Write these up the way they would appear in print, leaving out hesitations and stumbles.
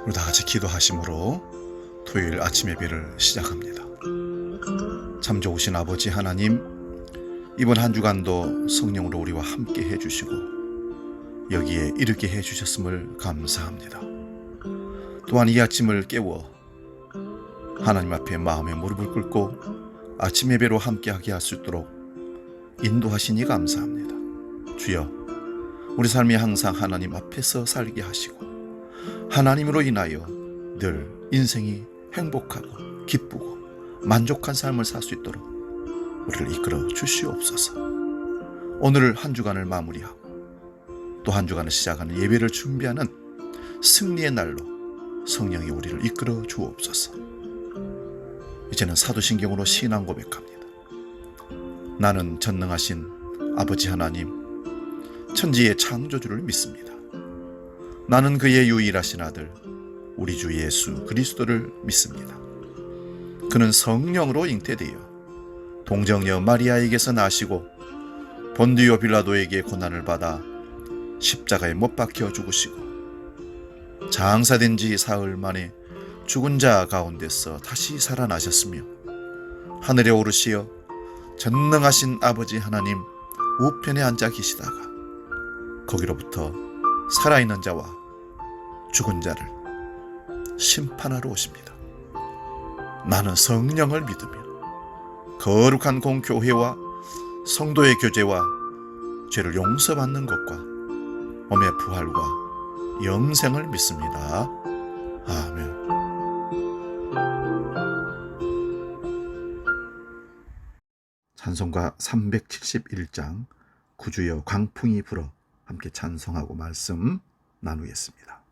우리 다 같이 기도하심으로 토요일 아침 예배를 시작합니다. 참 좋으신 아버지 하나님, 이번 한 주간도 성령으로 우리와 함께 해주시고 여기에 이르게 해주셨음을 감사합니다. 또한 이 아침을 깨워 하나님 앞에 마음의 무릎을 꿇고 아침 예배로 함께하게 할 수 있도록 인도하시니 감사합니다. 주여, 우리 삶이 항상 하나님 앞에서 살게 하시고 하나님으로 인하여 늘 인생이 행복하고 기쁘고 만족한 삶을 살 수 있도록 우리를 이끌어 주시옵소서. 오늘 한 주간을 마무리하고 또 한 주간을 시작하는 예배를 준비하는 승리의 날로 성령이 우리를 이끌어 주옵소서. 이제는 사도신경으로 신앙 고백합니다. 나는 전능하신 아버지 하나님, 천지의 창조주를 믿습니다. 나는 그의 유일하신 아들 우리 주 예수 그리스도를 믿습니다. 그는 성령으로 잉태되어 동정녀 마리아에게서 나시고 본디오 빌라도에게 고난을 받아 십자가에 못 박혀 죽으시고 장사된 지 사흘 만에 죽은 자 가운데서 다시 살아나셨으며 하늘에 오르시어 전능하신 아버지 하나님 우편에 앉아 계시다가 거기로부터 살아있는 자와 죽은 자를 심판하러 오십니다. 나는 성령을 믿으며 거룩한 공교회와 성도의 교제와 죄를 용서받는 것과 몸의 부활과 영생을 믿습니다. 아멘. 찬송가 371장 구주여 광풍이 불어 함께 찬송하고 말씀 나누겠습니다.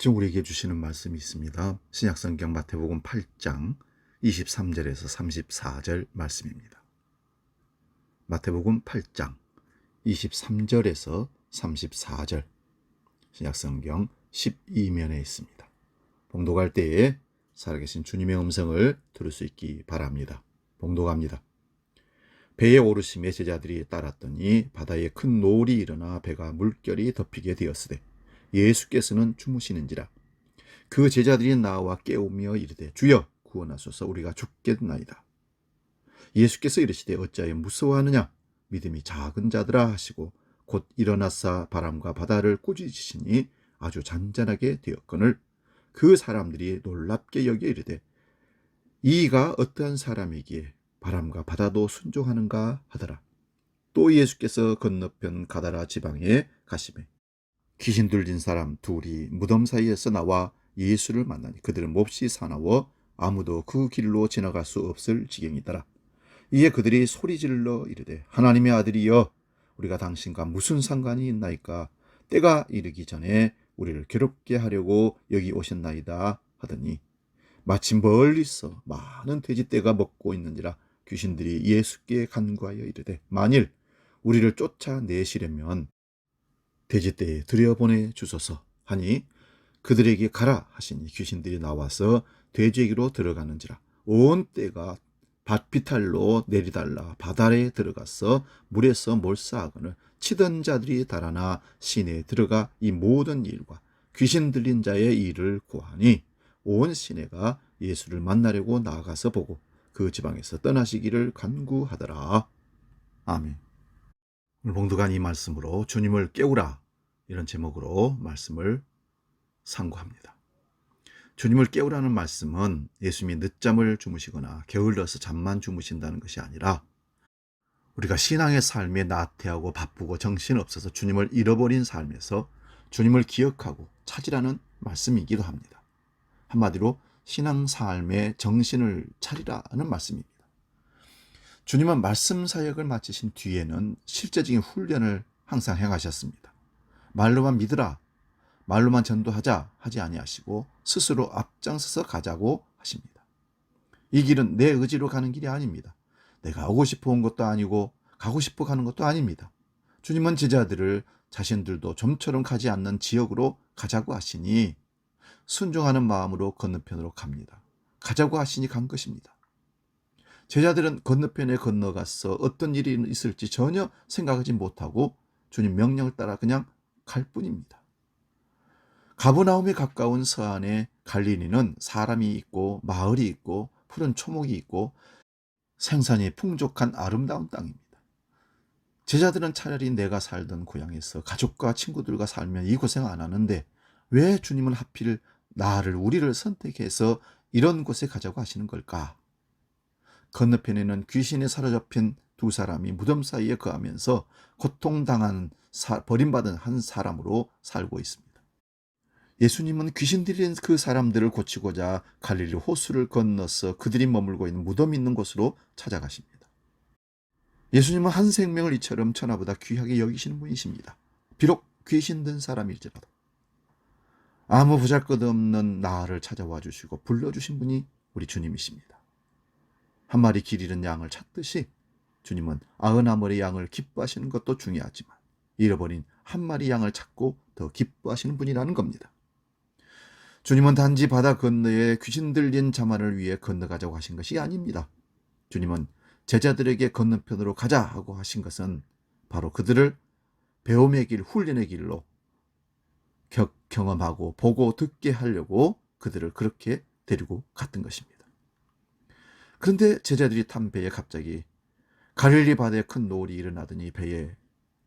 아침 우리에게 주시는 말씀이 있습니다. 신약성경 마태복음 8장 23절에서 34절 말씀입니다. 마태복음 8장 23절에서 34절, 신약성경 12면에 있습니다. 봉독할 때에 살아계신 주님의 음성을 들을 수 있기 바랍니다. 봉독합니다. 배에 오르심에 제자들이 따랐더니 바다에 큰 노을이 일어나 배가 물결이 덮이게 되었으되 예수께서는 주무시는지라. 그 제자들이 나와 깨우며 이르되 주여 구원하소서, 우리가 죽겠나이다. 예수께서 이르시되 어찌하여 무서워하느냐, 믿음이 작은 자들아 하시고 곧 일어나사 바람과 바다를 꾸짖으시니 아주 잔잔하게 되었거늘 그 사람들이 놀랍게 여겨 이르되 이가 어떠한 사람이기에 바람과 바다도 순종하는가 하더라. 또 예수께서 건너편 가다라 지방에 가시매 귀신 들린 사람 둘이 무덤 사이에서 나와 예수를 만나니 그들은 몹시 사나워 아무도 그 길로 지나갈 수 없을 지경이더라. 이에 그들이 소리질러 이르되 하나님의 아들이여 우리가 당신과 무슨 상관이 있나이까, 때가 이르기 전에 우리를 괴롭게 하려고 여기 오셨나이다 하더니 마침 멀리서 많은 돼지떼가 먹고 있는지라 귀신들이 예수께 간구하여 이르되 만일 우리를 쫓아내시려면 돼지떼에 들여보내 주소서 하니 그들에게 가라 하시니 귀신들이 나와서 돼지에게로 들어가는지라 온 떼가 밭비탈로 내리달라 바다에 들어가서 물에서 몰사하거늘 치던 자들이 달아나 시내에 들어가 이 모든 일과 귀신 들린 자의 일을 고하니 온 시내가 예수를 만나려고 나아가서 보고 그 지방에서 떠나시기를 간구하더라. 아멘. 오늘 봉독한 이 말씀으로 주님을 깨우라, 이런 제목으로 말씀을 상고합니다. 주님을 깨우라는 말씀은 예수님이 늦잠을 주무시거나 게을러서 잠만 주무신다는 것이 아니라 우리가 신앙의 삶에 나태하고 바쁘고 정신없어서 주님을 잃어버린 삶에서 주님을 기억하고 찾으라는 말씀이기도 합니다. 한마디로 신앙 삶에 정신을 차리라는 말씀입니다. 주님은 말씀 사역을 마치신 뒤에는 실제적인 훈련을 항상 행하셨습니다. 말로만 믿으라, 말로만 전도하자 하지 아니하시고 스스로 앞장서서 가자고 하십니다. 이 길은 내 의지로 가는 길이 아닙니다. 내가 오고 싶어 온 것도 아니고 가고 싶어 가는 것도 아닙니다. 주님은 제자들을 자신들도 좀처럼 가지 않는 지역으로 가자고 하시니 순종하는 마음으로 건너편으로 갑니다. 가자고 하시니 간 것입니다. 제자들은 건너편에 건너가서 어떤 일이 있을지 전혀 생각하지 못하고 주님 명령을 따라 그냥 갈 뿐입니다. 가버나움에 가까운 서안의 갈릴리는 사람이 있고 마을이 있고 푸른 초목이 있고 생산이 풍족한 아름다운 땅입니다. 제자들은 차라리 내가 살던 고향에서 가족과 친구들과 살면 이 고생 안 하는데 왜 주님은 하필 우리를 선택해서 이런 곳에 가자고 하시는 걸까? 건너편에는 귀신에 사로잡힌 두 사람이 무덤 사이에 거하면서 고통당한 버림받은 한 사람으로 살고 있습니다. 예수님은 귀신 들린 그 사람들을 고치고자 갈릴리 호수를 건너서 그들이 머물고 있는 무덤이 있는 곳으로 찾아가십니다. 예수님은 한 생명을 이처럼 천하보다 귀하게 여기시는 분이십니다. 비록 귀신 든 사람일지라도 아무 보잘것없는 나를 찾아와 주시고 불러주신 분이 우리 주님이십니다. 한 마리 길 잃은 양을 찾듯이 주님은 99마리 양을 기뻐하시는 것도 중요하지만 잃어버린 한 마리 양을 찾고 더 기뻐하시는 분이라는 겁니다. 주님은 단지 바다 건너에 귀신 들린 자만을 위해 건너가자고 하신 것이 아닙니다. 주님은 제자들에게 건너편으로 가자 하고 하신 것은 바로 그들을 배움의 길, 훈련의 길로 경험하고 보고 듣게 하려고 그들을 그렇게 데리고 갔던 것입니다. 그런데 제자들이 탄 배에 갑자기 갈릴리 바다에 큰 노을이 일어나더니 배에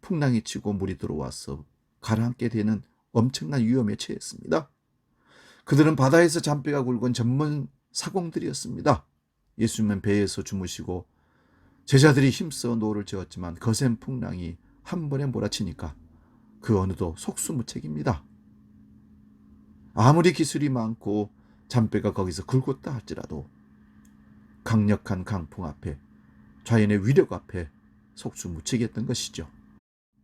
풍랑이 치고 물이 들어와서 가라앉게 되는 엄청난 위험에 처했습니다. 그들은 바다에서 잔배가 굵은 전문 사공들이었습니다. 예수님은 배에서 주무시고 제자들이 힘써 노를 저었지만 거센 풍랑이 한 번에 몰아치니까 그 어느도 속수무책입니다. 아무리 기술이 많고 잔배가 거기서 굵었다 할지라도 강력한 강풍 앞에, 자연의 위력 앞에 속수무책이었던 것이죠.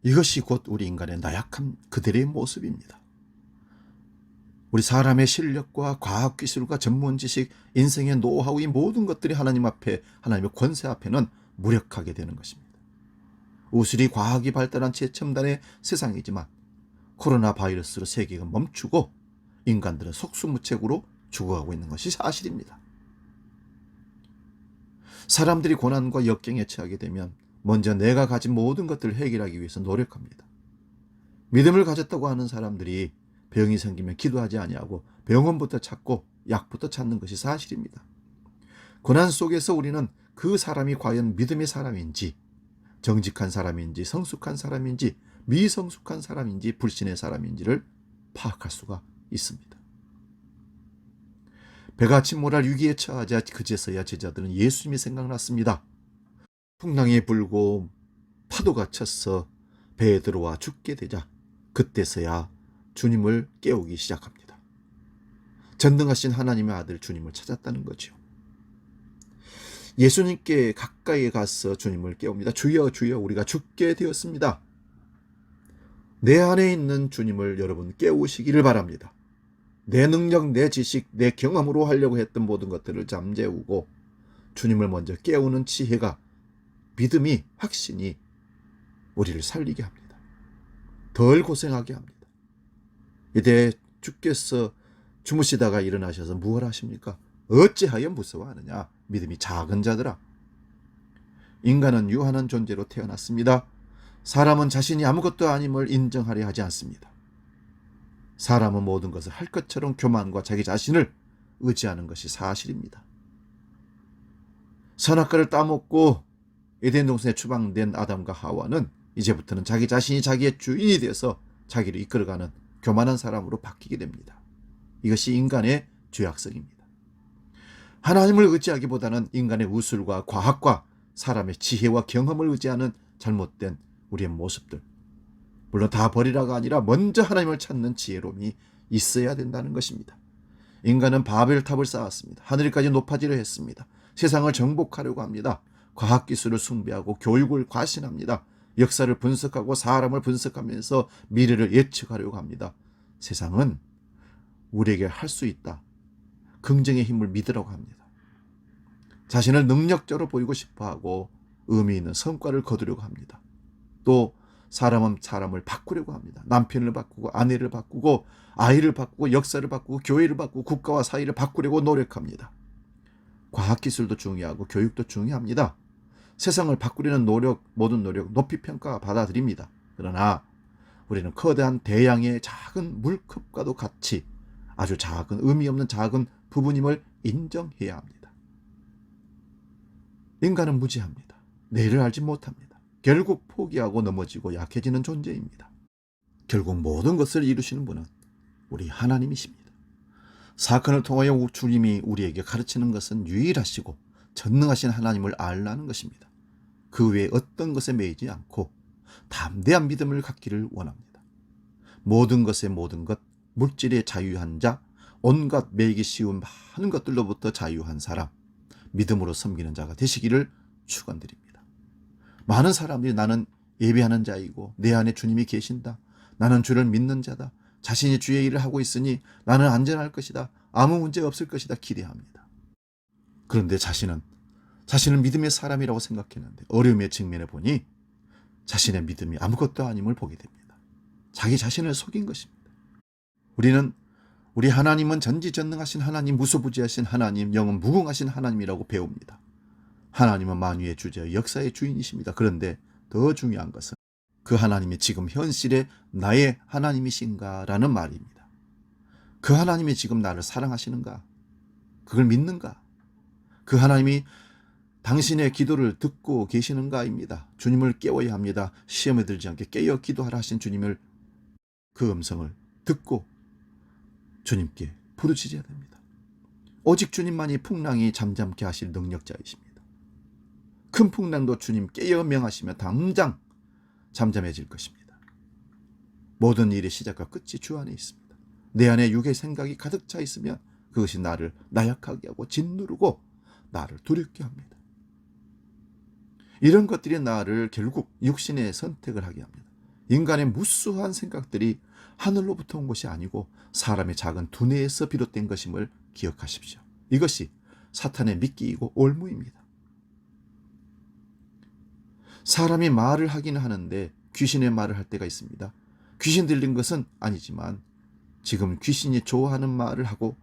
이것이 곧 우리 인간의 나약한 그들의 모습입니다. 우리 사람의 실력과 과학기술과 전문 지식, 인생의 노하우, 이 모든 것들이 하나님 앞에, 하나님의 권세 앞에는 무력하게 되는 것입니다. 우수리 과학이 발달한 최첨단의 세상이지만 코로나 바이러스로 세계가 멈추고 인간들은 속수무책으로 죽어가고 있는 것이 사실입니다. 사람들이 고난과 역경에 처하게 되면 먼저 내가 가진 모든 것들을 해결하기 위해서 노력합니다. 믿음을 가졌다고 하는 사람들이 병이 생기면 기도하지 아니하고 병원부터 찾고 약부터 찾는 것이 사실입니다. 고난 속에서 우리는 그 사람이 과연 믿음의 사람인지, 정직한 사람인지, 성숙한 사람인지, 미성숙한 사람인지, 불신의 사람인지를 파악할 수가 있습니다. 배가 침몰할 위기에 처하자 그제서야 제자들은 예수님이 생각났습니다. 풍랑이 불고 파도가 쳐서 배에 들어와 죽게 되자 그때서야 주님을 깨우기 시작합니다. 전능하신 하나님의 아들 주님을 찾았다는 거죠. 예수님께 가까이 가서 주님을 깨웁니다. 주여 주여 우리가 죽게 되었습니다. 내 안에 있는 주님을 여러분 깨우시기를 바랍니다. 내 능력, 내 지식, 내 경험으로 하려고 했던 모든 것들을 잠재우고 주님을 먼저 깨우는 지혜가, 믿음이, 확신이 우리를 살리게 합니다. 덜 고생하게 합니다. 이제 주께서 주무시다가 일어나셔서 무엇 하십니까? 어찌하여 무서워하느냐? 믿음이 작은 자들아. 인간은 유한한 존재로 태어났습니다. 사람은 자신이 아무것도 아님을 인정하려 하지 않습니다. 사람은 모든 것을 할 것처럼 교만과 자기 자신을 의지하는 것이 사실입니다. 선악과를 따먹고 에덴 동산에 추방된 아담과 하와는 이제부터는 자기 자신이 자기의 주인이 되어서 자기를 이끌어가는 교만한 사람으로 바뀌게 됩니다. 이것이 인간의 죄악성입니다. 하나님을 의지하기보다는 인간의 우술과 과학과 사람의 지혜와 경험을 의지하는 잘못된 우리의 모습들, 물론 다 버리라가 아니라 먼저 하나님을 찾는 지혜로움이 있어야 된다는 것입니다. 인간은 바벨탑을 쌓았습니다. 하늘까지 높아지려 했습니다. 세상을 정복하려고 합니다. 과학기술을 숭배하고 교육을 과신합니다. 역사를 분석하고 사람을 분석하면서 미래를 예측하려고 합니다. 세상은 우리에게 할 수 있다, 긍정의 힘을 믿으라고 합니다. 자신을 능력자로 보이고 싶어하고 의미 있는 성과를 거두려고 합니다. 또 사람은 사람을 바꾸려고 합니다. 남편을 바꾸고 아내를 바꾸고 아이를 바꾸고 역사를 바꾸고 교회를 바꾸고 국가와 사회를 바꾸려고 노력합니다. 과학기술도 중요하고 교육도 중요합니다. 세상을 바꾸려는 노력, 모든 노력 높이 평가 받아들입니다. 그러나 우리는 거대한 대양의 작은 물컵과도 같이 아주 작은, 의미 없는 작은 부분임을 인정해야 합니다. 인간은 무지합니다. 내일을 알지 못합니다. 결국 포기하고 넘어지고 약해지는 존재입니다. 결국 모든 것을 이루시는 분은 우리 하나님이십니다. 사건을 통하여 주님이 우리에게 가르치는 것은 유일하시고 전능하신 하나님을 알라는 것입니다. 그 외에 어떤 것에 매이지 않고 담대한 믿음을 갖기를 원합니다. 모든 것의 모든 것, 물질에 자유한 자, 온갖 매이기 쉬운 많은 것들로부터 자유한 사람, 믿음으로 섬기는 자가 되시기를 축원드립니다. 많은 사람들이 나는 예배하는 자이고 내 안에 주님이 계신다, 나는 주를 믿는 자다, 자신이 주의 일을 하고 있으니 나는 안전할 것이다, 아무 문제 없을 것이다 기대합니다. 그런데 자신을 믿음의 사람이라고 생각했는데 어려움에 직면해 보니 자신의 믿음이 아무것도 아님을 보게 됩니다. 자기 자신을 속인 것입니다. 우리 하나님은 전지전능하신 하나님, 무소부지하신 하나님, 영원 무궁하신 하나님이라고 배웁니다. 하나님은 만유의 주제, 역사의 주인이십니다. 그런데 더 중요한 것은 그 하나님이 지금 현실에 나의 하나님이신가라는 말입니다. 그 하나님이 지금 나를 사랑하시는가? 그걸 믿는가? 그 하나님이 당신의 기도를 듣고 계시는가입니다. 주님을 깨워야 합니다. 시험에 들지 않게 깨어 기도하라 하신 주님을, 그 음성을 듣고 주님께 부르짖어야 됩니다. 오직 주님만이 풍랑이 잠잠케 하실 능력자이십니다. 큰 풍랑도 주님 깨어 명하시면 당장 잠잠해질 것입니다. 모든 일의 시작과 끝이 주 안에 있습니다. 내 안에 육의 생각이 가득 차 있으면 그것이 나를 나약하게 하고 짓누르고 나를 두렵게 합니다. 이런 것들이 나를 결국 육신의 선택을 하게 합니다. 인간의 무수한 생각들이 하늘로부터 온 것이 아니고 사람의 작은 두뇌에서 비롯된 것임을 기억하십시오. 이것이 사탄의 미끼이고 올무입니다. 사람이 말을 하긴 하는데 귀신의 말을 할 때가 있습니다. 귀신 들린 것은 아니지만 지금 귀신이 좋아하는 말을 하고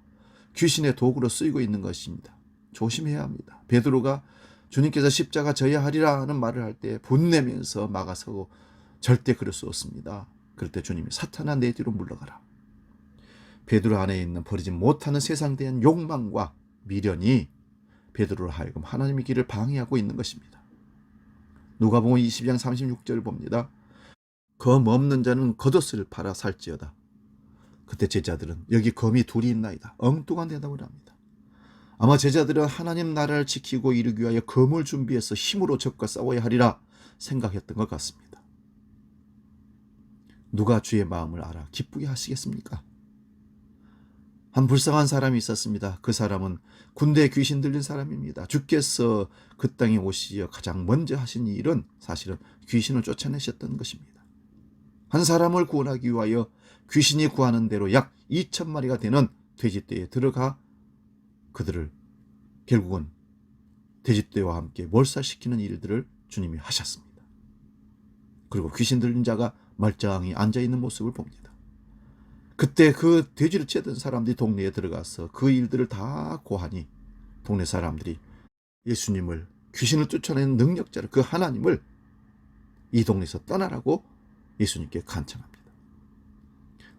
귀신의 도구로 쓰이고 있는 것입니다. 조심해야 합니다. 베드로가 주님께서 십자가 져야 하리라 하는 말을 할 때 분내면서 막아서고 절대 그럴 수 없습니다. 그럴 때 주님이 사탄아 내 뒤로 물러가라. 베드로 안에 있는 버리지 못하는 세상에 대한 욕망과 미련이 베드로로 하여금 하나님의 길을 방해하고 있는 것입니다. 누가복음 22장 36절을 봅니다. 검 없는 자는 겉옷을 팔아 살지어다. 그때 제자들은 여기 검이 둘이 있나이다. 엉뚱한 대답을 합니다. 아마 제자들은 하나님 나라를 지키고 이루기 위하여 검을 준비해서 힘으로 적과 싸워야 하리라 생각했던 것 같습니다. 누가 주의 마음을 알아 기쁘게 하시겠습니까? 한 불쌍한 사람이 있었습니다. 그 사람은 군대에 귀신 들린 사람입니다. 주께서 그 땅에 오시어 가장 먼저 하신 일은 사실은 귀신을 쫓아내셨던 것입니다. 한 사람을 구원하기 위하여 귀신이 구하는 대로 약 2,000마리가 되는 돼지떼에 들어가 그들을 결국은 돼지떼와 함께 몰살시키는 일들을 주님이 하셨습니다. 그리고 귀신 들린 자가 말짱히 앉아있는 모습을 봅니다. 그때 그 돼지를 째던 사람들이 동네에 들어가서 그 일들을 다 고하니 동네 사람들이 예수님을 귀신을 쫓아내는 능력자를 그 하나님을 이 동네에서 떠나라고 예수님께 간청합니다.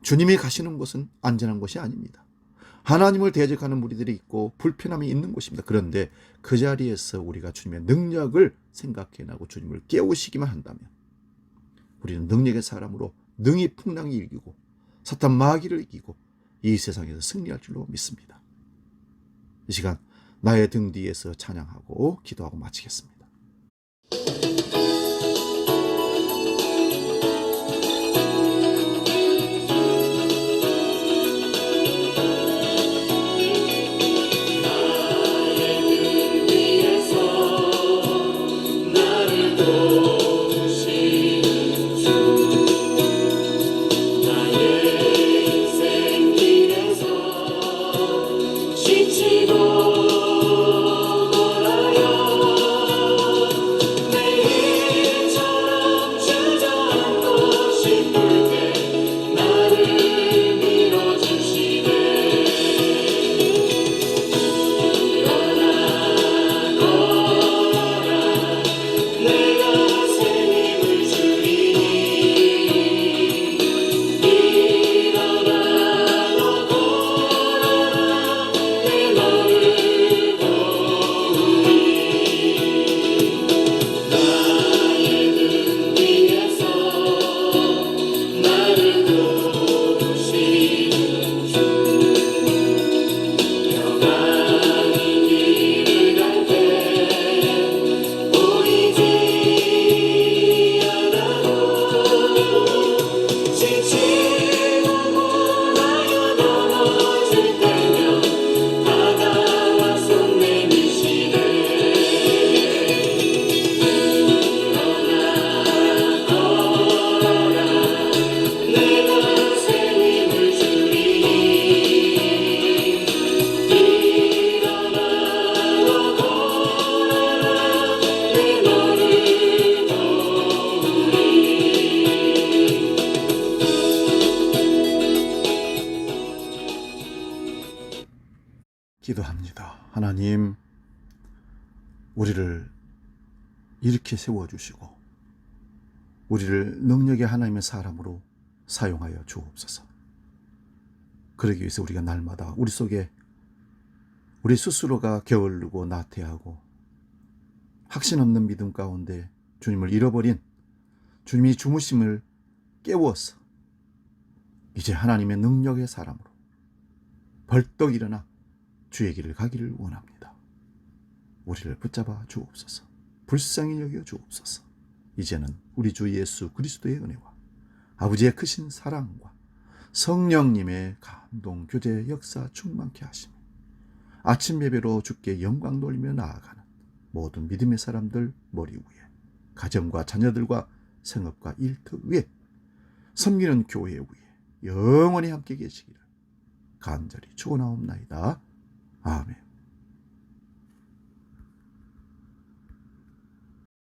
주님이 가시는 곳은 안전한 곳이 아닙니다. 하나님을 대적하는 무리들이 있고 불편함이 있는 곳입니다. 그런데 그 자리에서 우리가 주님의 능력을 생각해나고 주님을 깨우시기만 한다면 우리는 능력의 사람으로 능히 풍랑이 이기고 사탄 마귀를 이기고 이 세상에서 승리할 줄로 믿습니다. 이 시간 나의 등 뒤에서 찬양하고 기도하고 마치겠습니다. 기도합니다. 하나님, 우리를 이렇게 세워주시고 우리를 능력의 하나님의 사람으로 사용하여 주옵소서. 그러기 위해서 우리가 날마다 우리 속에 우리 스스로가 게을르고 나태하고 확신 없는 믿음 가운데 주님을 잃어버린 주님이 주무심을 깨워서 이제 하나님의 능력의 사람으로 벌떡 일어나 주의 길을 가기를 원합니다. 우리를 붙잡아 주옵소서. 불쌍히 여겨 주옵소서. 이제는 우리 주 예수 그리스도의 은혜와 아버지의 크신 사랑과 성령님의 감동, 교제, 역사 충만케 하시며 아침 예배로 주께 영광 돌리며 나아가는 모든 믿음의 사람들 머리 위에, 가정과 자녀들과 생업과 일터 위에, 섬기는 교회 위에, 영원히 함께 계시기를 간절히 축원하옵나이다. 아멘.